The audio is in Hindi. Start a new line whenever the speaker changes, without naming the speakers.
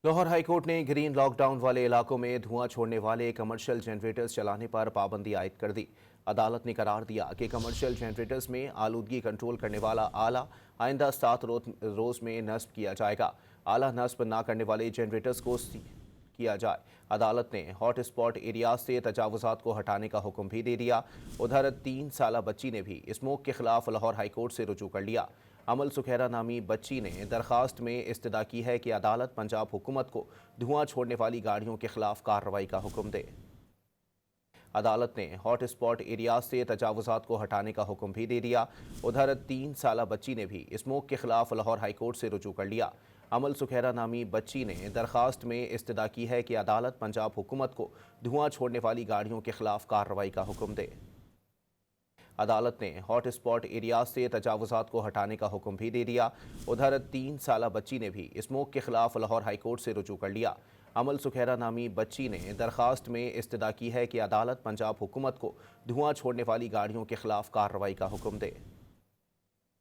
लाहौर हाईकोर्ट ने ग्रीन लॉकडाउन वाले इलाकों में धुआं छोड़ने वाले कमर्शियल जनरेटर्स चलाने पर पाबंदी आयद कर दी। अदालत ने करार दिया कि कमर्शियल जनरेटर्स में आलूदगी कंट्रोल करने वाला आला आइंदा 7 रोज में नस्ब किया जाएगा। आला नस्ब न करने वाले जनरेटर्स को किया जाए। अदालत ने हॉट स्पॉट एरियाज से तजावुजात को हटाने का हुक्म भी दे दिया। उधर 3 साला बच्ची ने भी स्मोक के खिलाफ लाहौर हाईकोर्ट से रुजू कर लिया। अमल सुखैरा नामी बच्ची ने दरखास्त में इस्तदा की है कि अदालत पंजाब हुकूमत को धुआं छोड़ने वाली गाड़ियों के खिलाफ कार्रवाई का हुक्म दे। अदालत ने हॉट स्पॉट एरियाज से तजावुजात को हटाने का हुक्म भी दे दिया। उधर 3 साला बच्ची ने भी स्मोक के खिलाफ लाहौर हाईकोर्ट से रुजू कर लिया। अमल सुखैरा नामी बच्ची ने दरखास्त में इस्तदा की है कि अदालत पंजाब हुकूमत को धुआं छोड़ने वाली गाड़ियों के खिलाफ कार्रवाई का हुक्म दे। अदालत ने हॉट स्पॉट एरियाज से तजावुजात को हटाने का हुक्म भी दे दिया। उधर 3 साला बच्ची ने भी स्मोक के खिलाफ लाहौर हाईकोर्ट से रुजू कर लिया। अमल सुखैरा नामी बच्ची ने दरखास्त में इस्तदा की है कि अदालत पंजाब हुकूमत को धुआं छोड़ने वाली गाड़ियों के खिलाफ कार्रवाई का हुक्म दे।